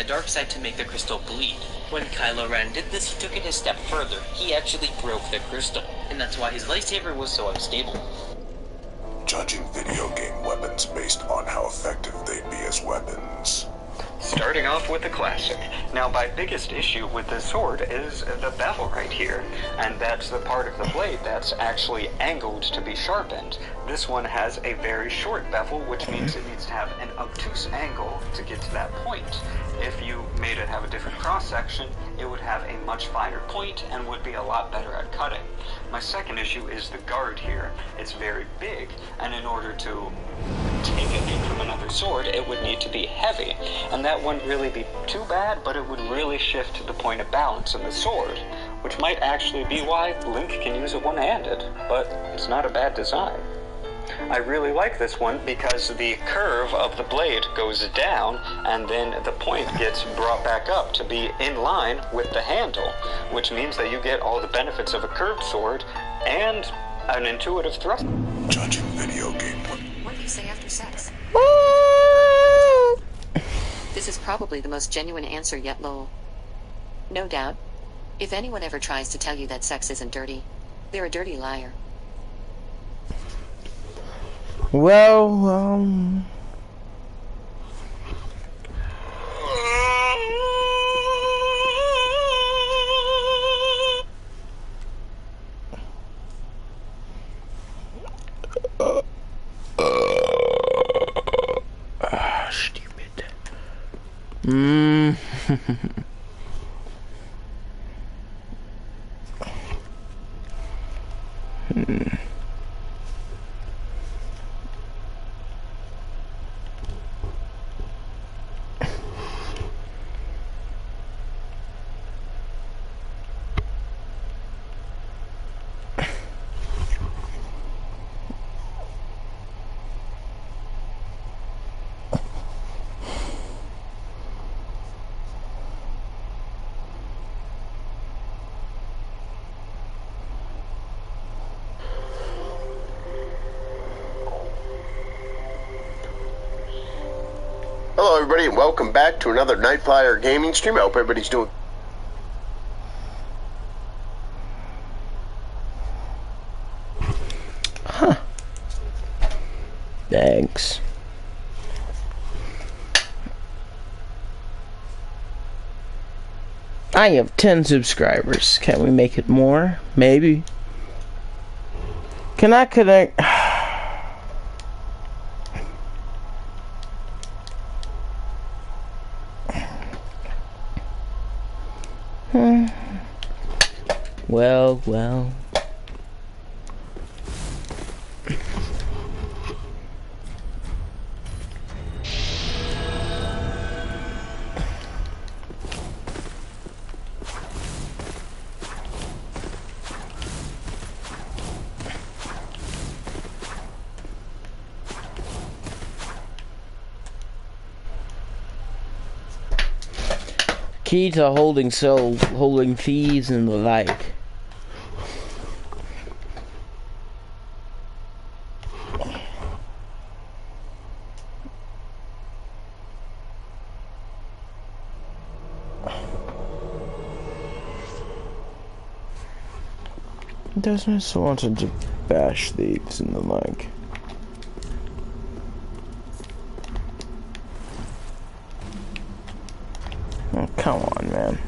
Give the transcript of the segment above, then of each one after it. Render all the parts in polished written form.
the dark side to make the crystal bleed. When Kylo Ren did this, he took it a step further. He actually broke the crystal, and that's why his lightsaber was so unstable. Judging video game weapons based on how effective they'd be as weapons. Starting off with the classic. Now, my biggest issue with this sword is the bevel right here, and that's the part of the blade that's actually angled to be sharpened. This one has a very short bevel, which means it needs to have an obtuse angle to get to that point. If you made it have a different cross-section, it would have a much finer point and would be a lot better at cutting. My second issue is the guard here. It's very big, and in order to take a hit from another sword, it would need to be heavy, and that wouldn't really be too bad, but it would really shift the point of balance in the sword, which might actually be why Link can use it one-handed, but it's not a bad design. I really like this one because the curve of the blade goes down and then the point gets brought back up to be in line with the handle, which means that you get all the benefits of a curved sword and an intuitive thrust. Judging video game. What do you say after sex? This is probably the most genuine answer yet, lol. No doubt. If anyone ever tries to tell you that sex isn't dirty, they're a dirty liar. Well, stupid. Hello everybody and welcome back to another Nightflyer gaming stream. I hope everybody's doing Thanks. I have 10 subscribers. Can we make it more? Maybe. Can I connect? Well. Key to holding thieves and the like. Doesn't just wanted to bash thieves and the like. Oh, come on, man.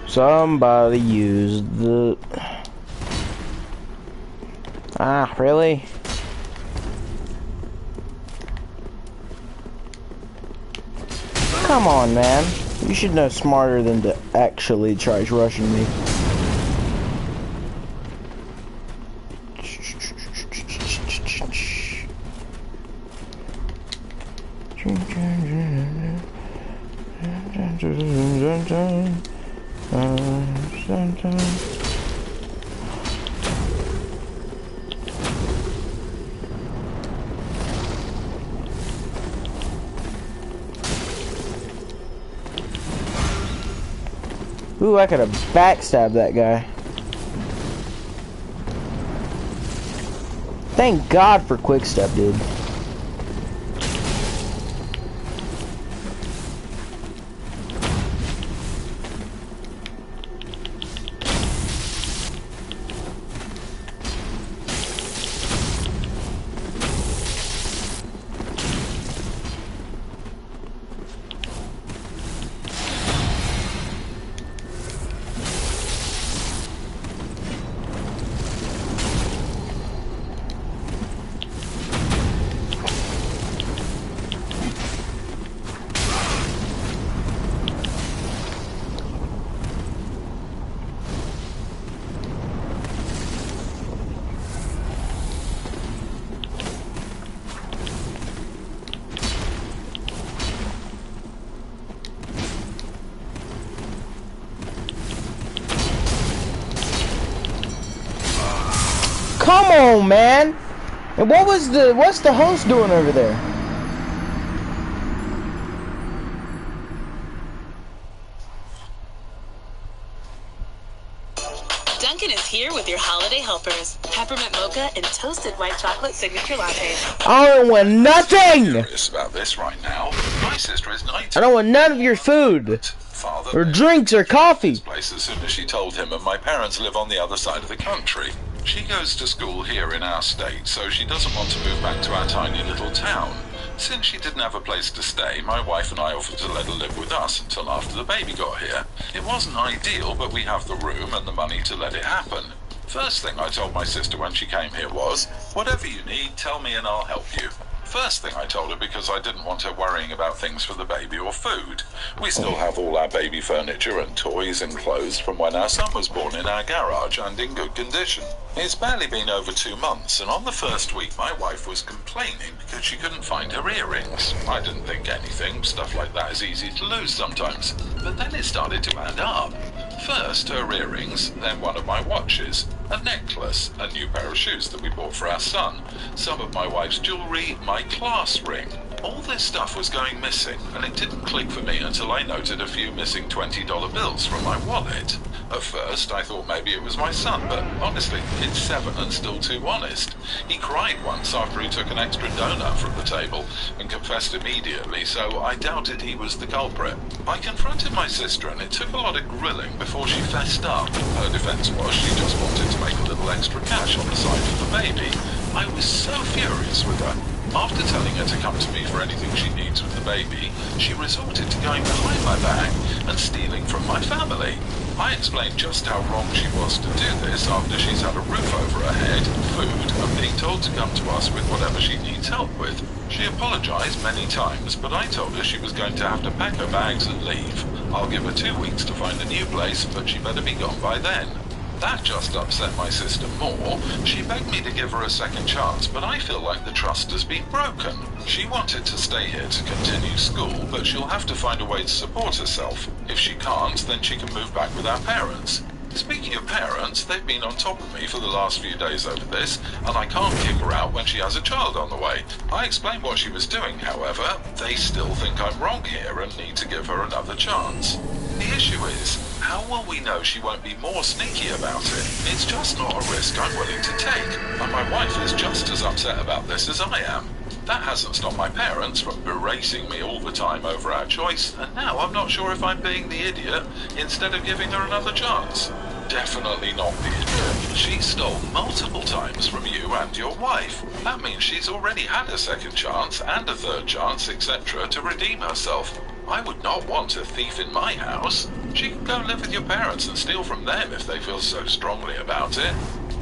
Somebody used the... Ah, really? Come on, man. You should know smarter than to actually try rushing me. Ooh, I could have backstabbed that guy. Thank God for Quickstep, dude. come on, man. And what's the host doing over there? Dunkin' is here with your holiday helpers. Peppermint mocha and toasted white chocolate signature lattes. I don't want nothing! Serious about this right now. My sister is 19. I don't want none of your food. Father Or drinks or coffee. place as soon as she told him, and my parents live on the other side of the country. She goes to school here in our state, so she doesn't want to move back to our tiny little town. Since she didn't have a place to stay, my wife and I offered to let her live with us until after the baby got here. It wasn't ideal, but we have the room and the money to let it happen. First thing I told my sister when she came here was, whatever you need, tell me and I'll help you. First thing I told her because I didn't want her worrying about things for the baby or food. We still have all our baby furniture and toys and clothes from when our son was born in our garage and in good condition. It's barely been over 2 months, and on the first week my wife was complaining because she couldn't find her earrings. I didn't think anything, stuff like that is easy to lose sometimes. But then it started to add up. First her earrings, then one of my watches, a necklace, a new pair of shoes that we bought for our son, some of my wife's jewelry, my class ring. All this stuff was going missing, and it didn't click for me until I noted a few missing $20 bills from my wallet. At first, I thought maybe it was my son, but honestly, the kid's 7 and still too honest. He cried once after he took an extra donut from the table and confessed immediately, so I doubted he was the culprit. I confronted my sister, and it took a lot of grilling before she fessed up. Her defense was she just wanted to make a little extra cash on the side for the baby. I was so furious with her. After telling her to come to me for anything she needs with the baby, she resorted to going behind my back and stealing from my family. I explained just how wrong she was to do this after she's had a roof over her head, food, and being told to come to us with whatever she needs help with. She apologized many times, but I told her she was going to have to pack her bags and leave. I'll give her 2 weeks to find a new place, but she better be gone by then. That just upset my sister more. She begged me to give her a second chance, but I feel like the trust has been broken. She wanted to stay here to continue school, but she'll have to find a way to support herself. If she can't, then she can move back with our parents. Speaking of parents, they've been on top of me for the last few days over this, and I can't kick her out when she has a child on the way. I explained what she was doing, however. They still think I'm wrong here and need to give her another chance. The issue is, how will we know she won't be more sneaky about it? It's just not a risk I'm willing to take, and my wife is just as upset about this as I am. That hasn't stopped my parents from berating me all the time over our choice, and now I'm not sure if I'm being the idiot instead of giving her another chance. Definitely not the idiot. She stole multiple times from you and your wife. That means she's already had a second chance and a third chance, etc. to redeem herself. I would not want a thief in my house. She can go live with your parents and steal from them if they feel so strongly about it.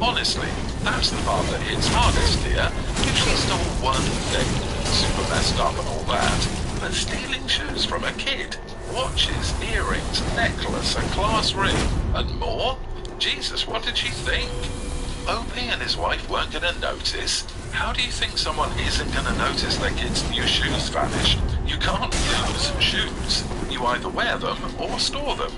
Honestly, that's the part that hits hardest here. If she stole one thing, super messed up and all that, but stealing shoes from a kid, watches, earrings, necklace, a class ring, and more? Jesus, what did she think? OP and his wife weren't going to notice? How do you think someone isn't going to notice their kid's new shoes vanished? You can't lose shoes. You either wear them or store them.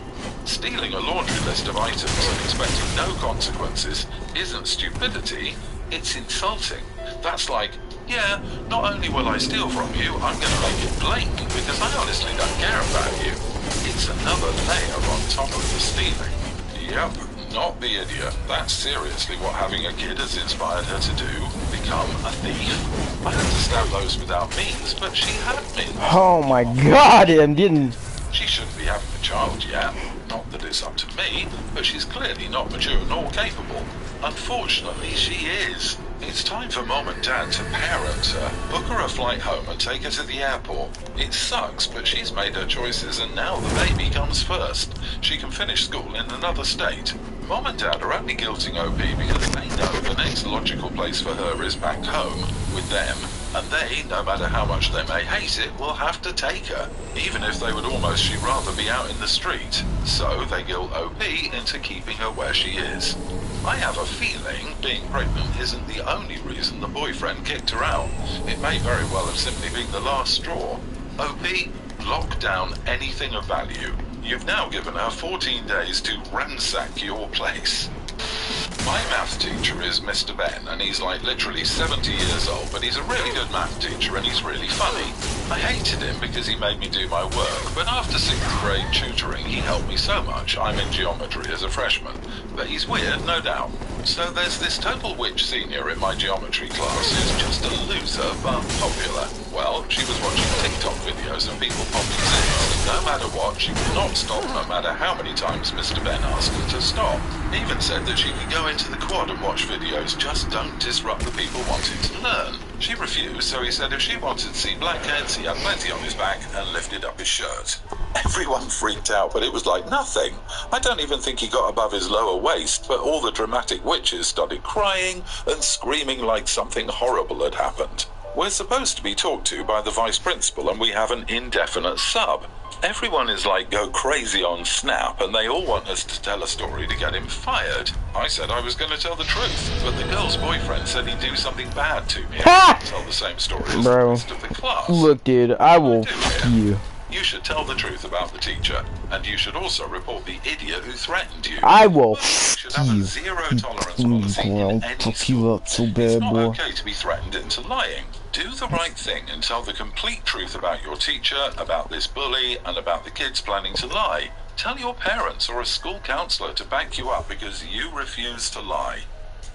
Stealing a laundry list of items and expecting no consequences isn't stupidity, it's insulting. That's like, yeah, not only will I steal from you, I'm going to make it blatant because I honestly don't care about you. It's another layer on top of the stealing. Yep, not the idiot. That's seriously what having a kid has inspired her to do. Become a thief. I understand those without means, but she had means. Oh my god, it didn't. She shouldn't be having a child yet. Not that it's up to me, but she's clearly not mature nor capable. Unfortunately, she is. It's time for Mom and Dad to parent her, book her a flight home and take her to the airport. It sucks, but she's made her choices and now the baby comes first. She can finish school in another state. Mom and Dad are only guilting OP because they know the next logical place for her is back home, with them, and they, no matter how much they may hate it, will have to take her, even if they would almost she'd rather be out in the street. So they guilt OP into keeping her where she is. I have a feeling being pregnant isn't the only reason the boyfriend kicked her out. It may very well have simply been the last straw. OP, lock down anything of value. You've now given her 14 days to ransack your place. My math teacher is Mr. Ben, and he's like literally 70 years old, but he's a really good math teacher and he's really funny. I hated him because he made me do my work, but after 6th grade tutoring, he helped me so much. I'm in geometry as a freshman, but he's weird, no doubt. So there's this total witch senior in my geometry class who's just a loser, but popular. Well, she was watching TikTok videos of people popping zits. No matter what, she would not stop no matter how many times Mr. Ben asked her to stop. He even said that she could go into the quad and watch videos, just don't disrupt the people wanting to learn. She refused, so he said if she wanted to see blackheads, he had plenty on his back and lifted up his shirt. Everyone freaked out, but it was like nothing. I don't even think he got above his lower waist, but all the dramatic witches started crying and screaming like something horrible had happened. We're supposed to be talked to by the vice principal, and we have an indefinite sub. Everyone is like go crazy on Snap, and they all want us to tell a story to get him fired. I said I was going to tell the truth, but the girl's boyfriend said he'd do something bad to me. Ha! Tell the same story as Bro. the rest of the class. Look, dude, I will f you. You should tell the truth about the teacher, and you should also report the idiot who threatened you. I will You should have a you. zero tolerance policy in any Fuck school. you up so It's bad, not boy. okay to be threatened into lying. Do the right thing and tell the complete truth about your teacher, about this bully, and about the kids planning to lie. Tell your parents or a school counselor to back you up because you refuse to lie.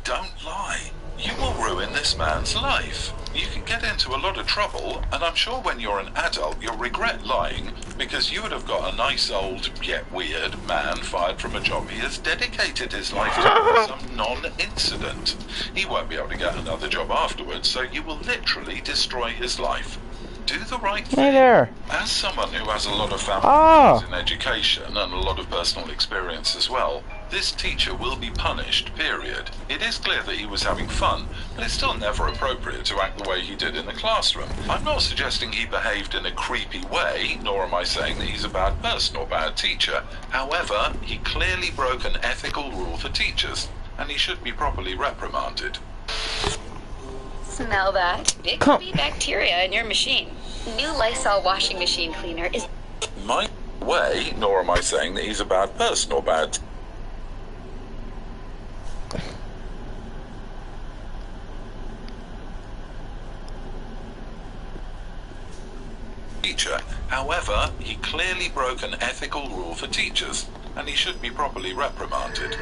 Don't lie. You will ruin this man's life. You can get into a lot of trouble, and I'm sure when you're an adult you'll regret lying because you would have got a nice old, yet weird, man fired from a job he has dedicated his life to for some non-incident. He won't be able to get another job afterwards, so you will literally destroy his life. Do the right thing. Hey there. As someone who has a lot of family Ah. in education and a lot of personal experience as well, this teacher will be punished, period. It is clear that he was having fun, but it's still never appropriate to act the way he did in the classroom. I'm not suggesting he behaved in a creepy way, nor am I saying that he's a bad person or bad teacher. However, he clearly broke an ethical rule for teachers, and he should be properly reprimanded. Smell that? It Come- could be bacteria in your machine. New Lysol washing machine cleaner is My way, nor am I saying that he's a bad person or bad teacher. However, he clearly broke an ethical rule for teachers, and he should be properly reprimanded.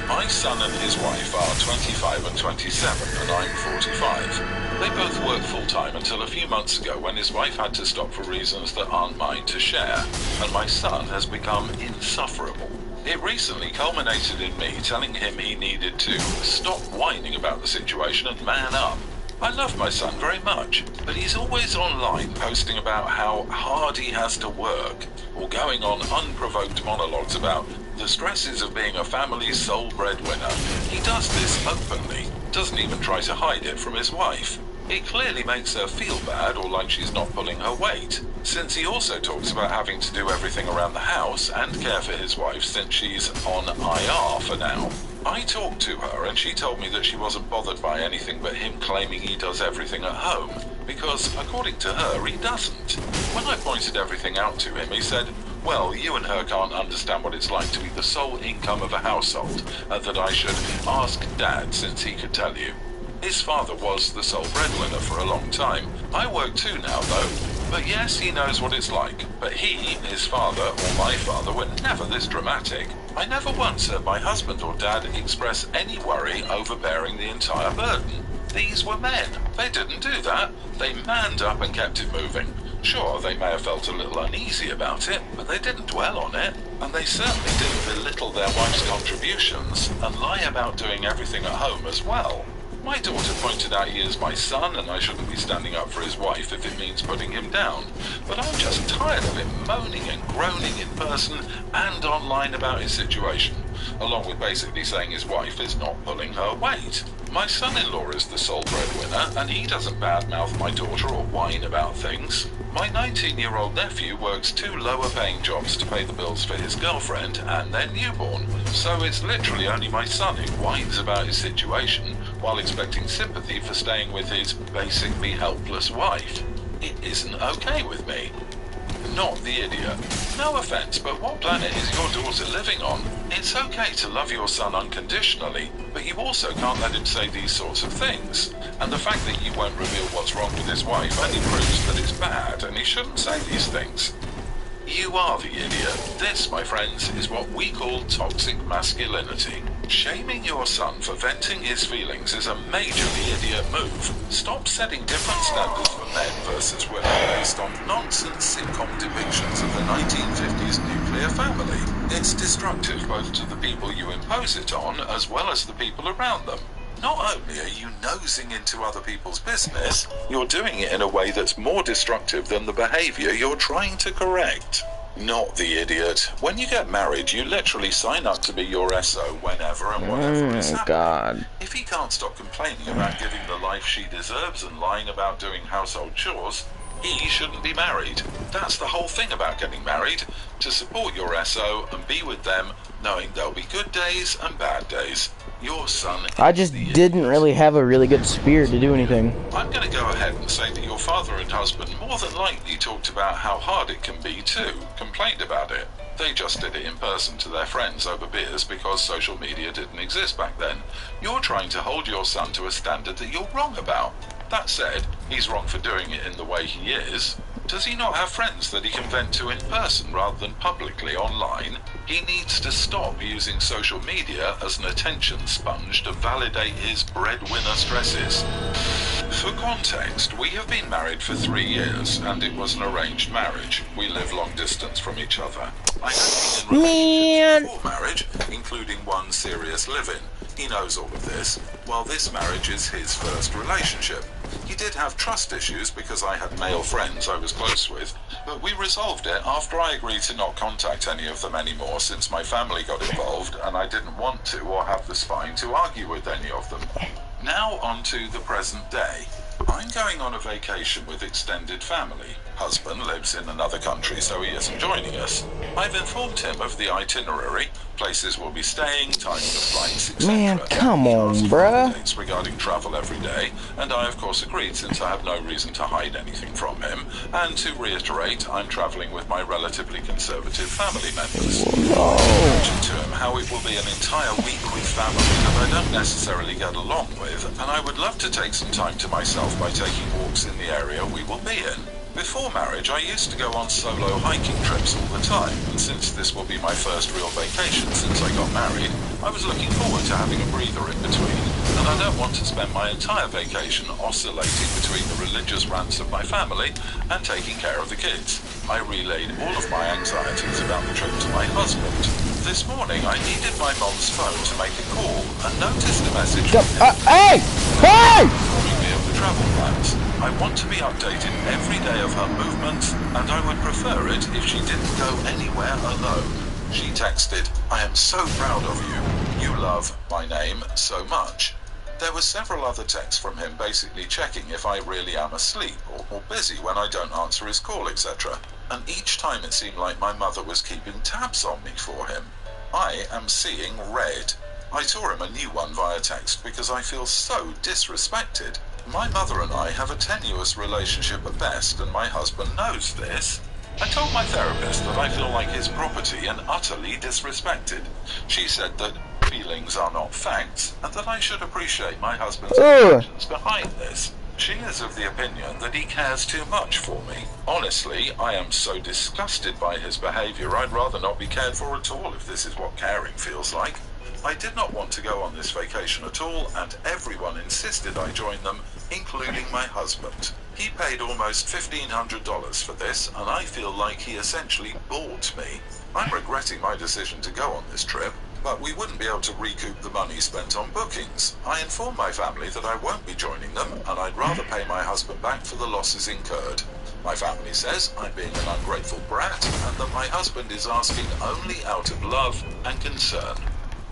My son and his wife are 25 and 27, and I'm 45. They both work full-time until a few months ago when his wife had to stop for reasons that aren't mine to share, and my son has become insufferable. It recently culminated in me telling him he needed to stop whining about the situation and man up. I love my son very much, but he's always online posting about how hard he has to work, or going on unprovoked monologues about the stresses of being a family's sole breadwinner. He does this openly, doesn't even try to hide it from his wife. It clearly makes her feel bad or like she's not pulling her weight, since he also talks about having to do everything around the house and care for his wife since she's on IR for now. I talked to her and she told me that she wasn't bothered by anything but him claiming he does everything at home, because according to her he doesn't. When I pointed everything out to him, he said, well, you and her can't understand what it's like to be the sole income of a household, and that I should ask Dad since he could tell you. His father was the sole breadwinner for a long time. I work too now, though. But yes, he knows what it's like. But he, his father, or my father, were never this dramatic. I never once heard my husband or dad express any worry over bearing the entire burden. These were men. They didn't do that. They manned up and kept it moving. Sure, they may have felt a little uneasy about it, but they didn't dwell on it. And they certainly didn't belittle their wife's contributions and lie about doing everything at home as well. My daughter pointed out he is my son and I shouldn't be standing up for his wife if it means putting him down. But I'm just tired of him moaning and groaning in person and online about his situation, along with basically saying his wife is not pulling her weight. My son-in-law is the sole breadwinner and he doesn't badmouth my daughter or whine about things. My 19-year-old nephew works 2 lower-paying jobs to pay the bills for his girlfriend and their newborn, so it's literally only my son who whines about his situation while expecting sympathy for staying with his basically helpless wife. It isn't okay with me. not the idiot. No offense, but what planet is your daughter living on? It's okay to love your son unconditionally, but you also can't let him say these sorts of things. And the fact that you won't reveal what's wrong with his wife only proves that it's bad and he shouldn't say these things. You are the idiot. This, my friends, is what we call toxic masculinity. Shaming your son for venting his feelings is a majorly idiot move. Stop setting different standards for men versus women based on nonsense sitcom depictions of the 1950s nuclear family. It's destructive both to the people you impose it on as well as the people around them. Not only are you nosing into other people's business, you're doing it in a way that's more destructive than the behavior you're trying to correct. Not the idiot. When you get married, you literally sign up to be your SO whenever and whatever is happening. God. If he can't stop complaining about giving the life she deserves and lying about doing household chores, he shouldn't be married. That's the whole thing about getting married, to support your SO and be with them, knowing there'll be good days and bad days. Your son I just didn't really have a really good spear to do anything. I'm going to go ahead and say that your father and husband more than likely talked about how hard it can be too, complained about it. They just did it in person to their friends over beers because social media didn't exist back then. You're trying to hold your son to a standard that you're wrong about. That said, he's wrong for doing it in the way he is. Does he not have friends that he can vent to in person rather than publicly online? He needs to stop using social media as an attention sponge to validate his breadwinner stresses. For context, we have been married for 3 years, and it was an arranged marriage. We live long distance from each other. I had been in relationships before marriage, including one serious live-in. He knows all of this. While this marriage is his first relationship. He did have trust issues because I had male friends I was close with, but we resolved it after I agreed to not contact any of them anymore since my family got involved and I didn't want to or have the spine to argue with any of them. Now on to the present day. I'm going on a vacation with extended family. Husband lives in another country, so he isn't joining us. I've informed him of the itinerary, places we'll be staying, times of flights, etc. Man, come on, bruh. Updates regarding travel every day, and I of course agreed since I have no reason to hide anything from him. And to reiterate, I'm traveling with my relatively conservative family members. I mentioned to him how it will be an entire week with family that I don't necessarily get along with, and I would love to take some time to myself by taking walks in the area we will be in. Before marriage, I used to go on solo hiking trips all the time, and since this will be my first real vacation since I got married, I was looking forward to having a breather in between, and I don't want to spend my entire vacation oscillating between the religious rants of my family and taking care of the kids. I relayed all of my anxieties about the trip to my husband. This morning, I needed my mom's phone to make a call, and noticed a message from him informing me of the travel plans. I want to be updated every day of her movements, and I would prefer it if she didn't go anywhere alone. She texted, "I am so proud of you. You love my name so much." There were several other texts from him basically checking if I really am asleep or busy when I don't answer his call, etc. And each time it seemed like my mother was keeping tabs on me for him. I am seeing red. I tore him a new one via text because I feel so disrespected. My mother and I have a tenuous relationship at best, and my husband knows this. I told my therapist that I feel like his property and utterly disrespected. She said that feelings are not facts, and that I should appreciate my husband's intentions behind this. She is of the opinion that he cares too much for me. Honestly, I am so disgusted by his behavior, I'd rather not be cared for at all if this is what caring feels like. I did not want to go on this vacation at all, and everyone insisted I join them, including my husband. He paid almost $1,500 for this, and I feel like he essentially bought me. I'm regretting my decision to go on this trip, but we wouldn't be able to recoup the money spent on bookings. I informed my family that I won't be joining them, and I'd rather pay my husband back for the losses incurred. My family says I'm being an ungrateful brat, and that my husband is asking only out of love and concern.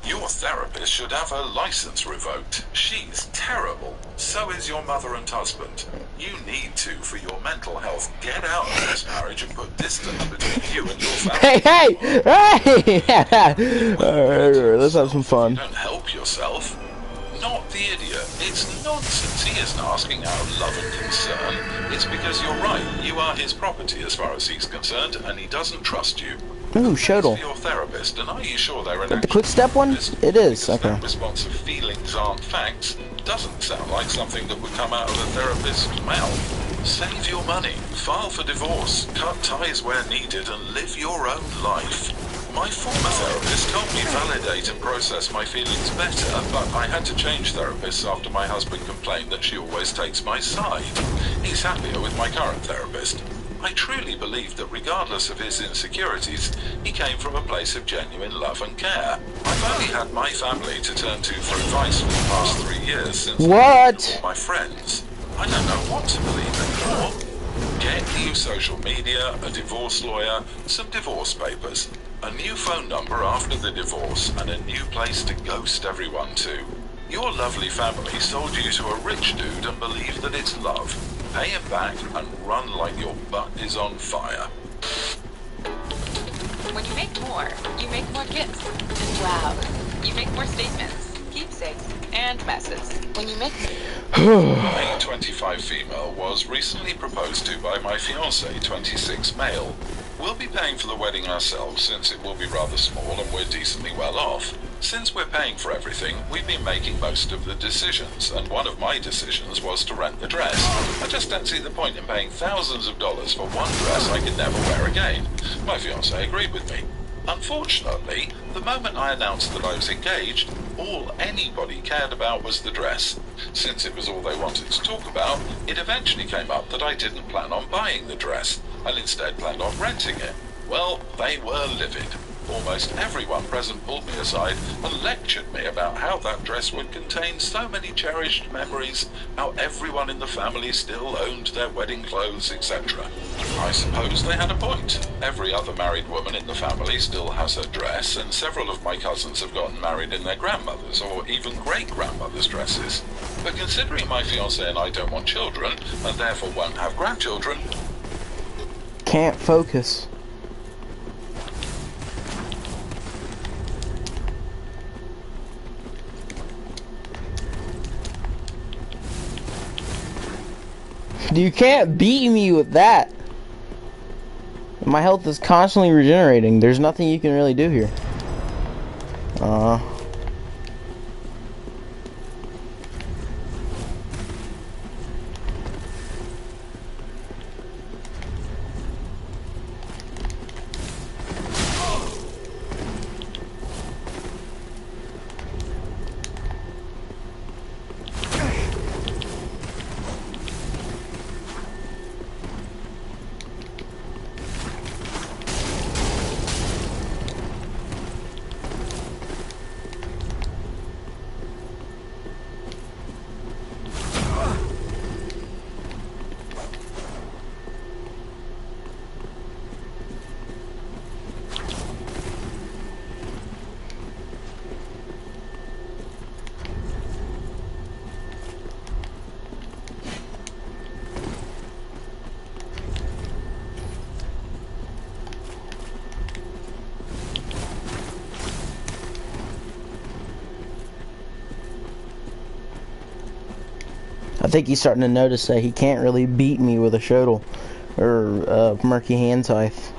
Your therapist should have her license revoked. She's terrible. So is your mother and husband. You need to, for your mental health, get out of this marriage and put distance between you and your family. Hey! Let's have some fun. You don't help yourself. Not The idiot. It's nonsense. He isn't asking out of love and concern. It's because you're right. You are his property as far as he's concerned, and he doesn't trust you. Ooh, Shodel. Your therapist, and are you sure they're an The quick step one? It is. Okay. Responsive feelings aren't facts doesn't sound like something that would come out of a therapist's mouth. Save your money, file for divorce, cut ties where needed, and live your own life. My former therapist helped me validate and process my feelings better, but I had to change therapists after my husband complained that she always takes my side. He's happier with my current therapist. I truly believe that regardless of his insecurities, he came from a place of genuine love and care. I've only had my family to turn to for advice for the past 3 years since What? my friends. I don't know what to believe anymore. Get new social media, a divorce lawyer, some divorce papers, a new phone number after the divorce, and a new place to ghost everyone to. Your lovely family sold you to a rich dude and believe that it's love. Pay him back and run like your butt is on fire. When you make more gifts. And wow, you make more statements, keepsakes, and messes. When you make... A 25 female was recently proposed to by my fiancé, 26 male. We'll be paying for the wedding ourselves since it will be rather small and we're decently well off. Since we're paying for everything, we've been making most of the decisions, and one of my decisions was to rent the dress. I just don't see the point in paying thousands of dollars for one dress I could never wear again. My fiancé agreed with me. Unfortunately, the moment I announced that I was engaged, all anybody cared about was the dress. Since it was all they wanted to talk about, it eventually came up that I didn't plan on buying the dress, and instead planned on renting it. Well, they were livid. Almost everyone present pulled me aside and lectured me about how that dress would contain so many cherished memories, how everyone in the family still owned their wedding clothes, etc. I suppose they had a point. Every other married woman in the family still has her dress, and several of my cousins have gotten married in their grandmother's or even great-grandmother's dresses. But considering my fiancé and I don't want children, and therefore won't have grandchildren... Can't focus. You can't beat me with that. My health is constantly regenerating. There's nothing you can really do here. I think he's starting to notice that he can't really beat me with a Shodel or Murky Hand Scythe.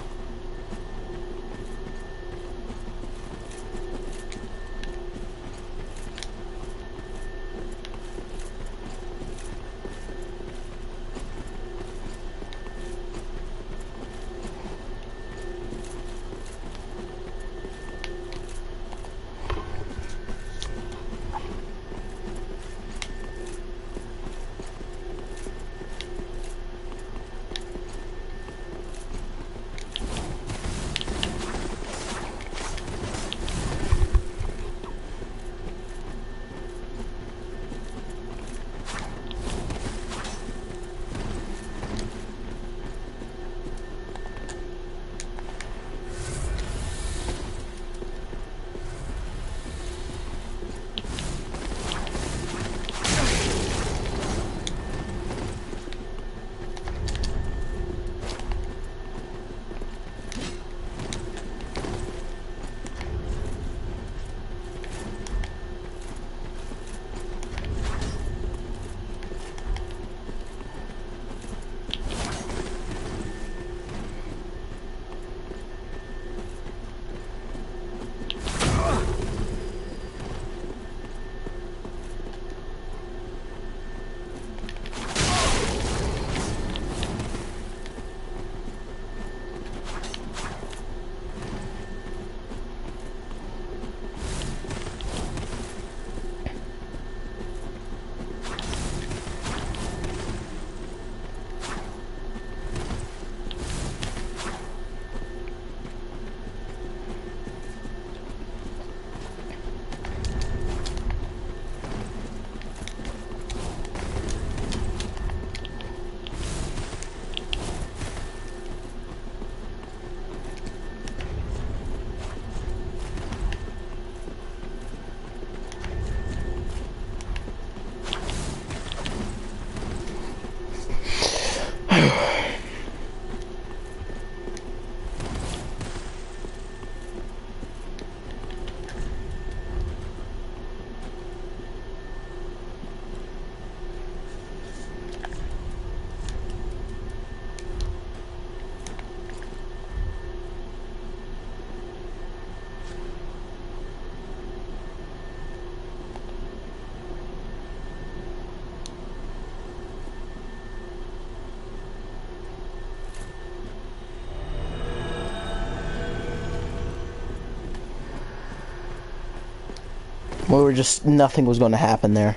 We were just, nothing was going to happen there.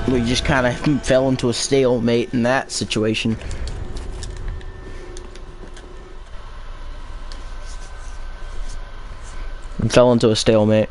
We just kind of fell into a stalemate in that situation. And fell into a stalemate.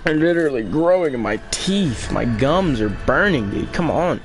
I'm literally growing in my teeth. My gums are burning, dude. Come on.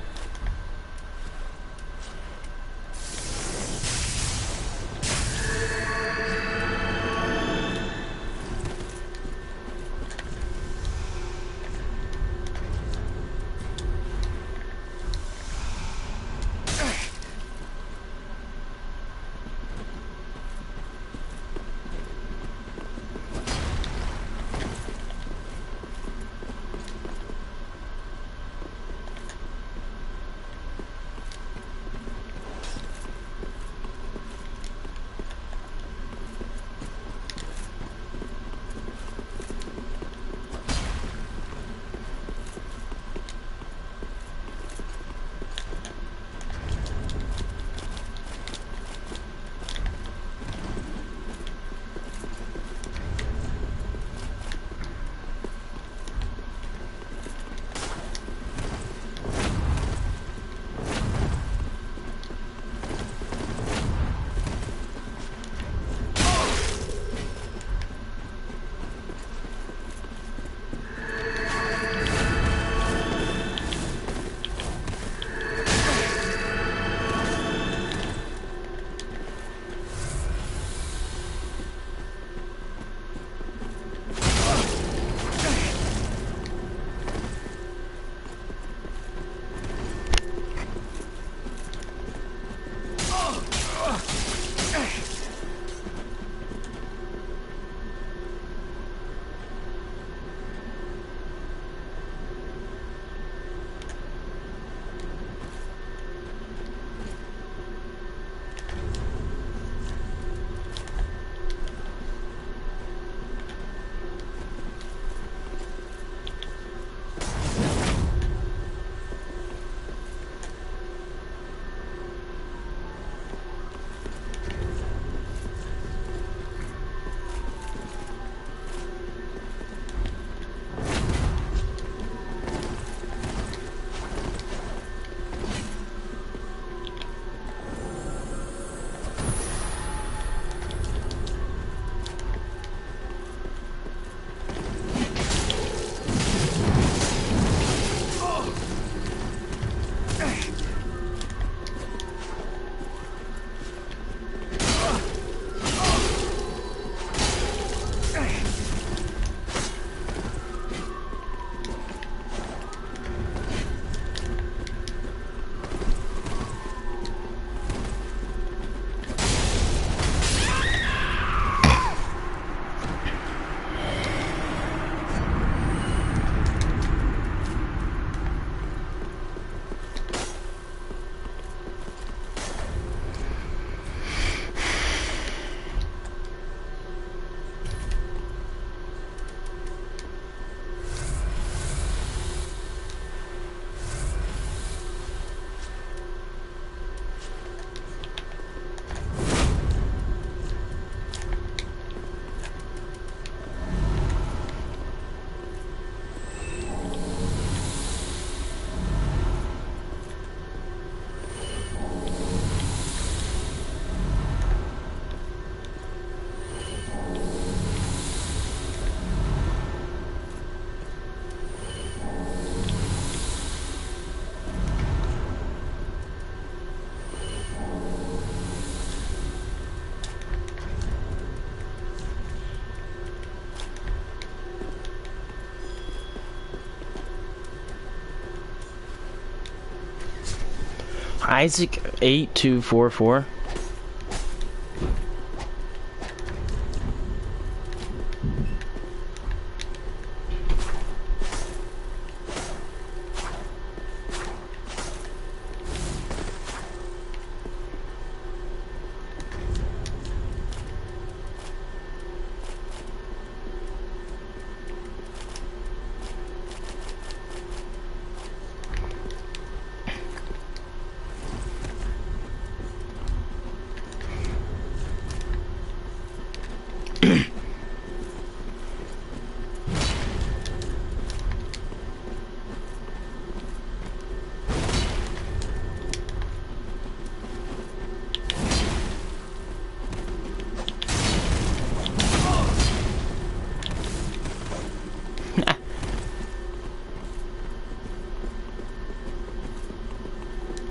Isaac 8244.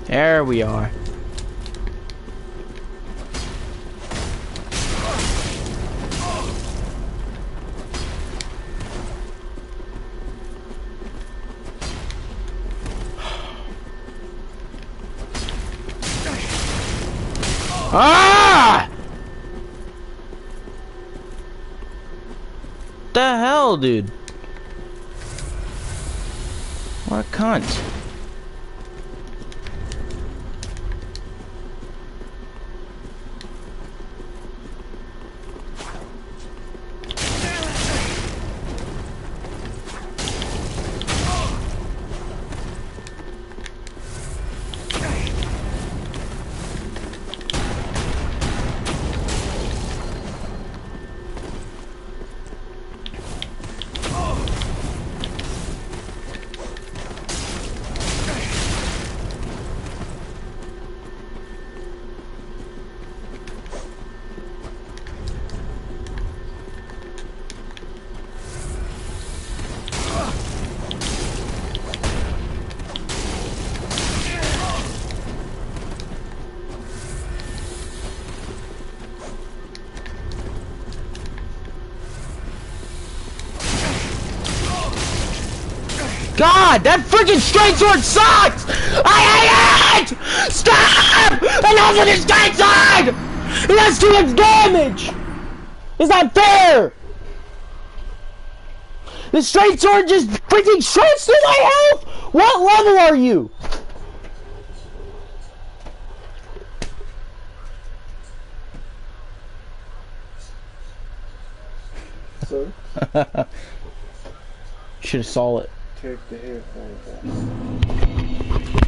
There we are. Ah! The hell, dude? What a cunt. God, that freaking straight sword sucks! I hate it! Stop! Enough with this straight sword! It does too much damage! It's not fair! The straight sword just freaking shoots through my health! What level are you? So? Should have saw it. Take the headphones off.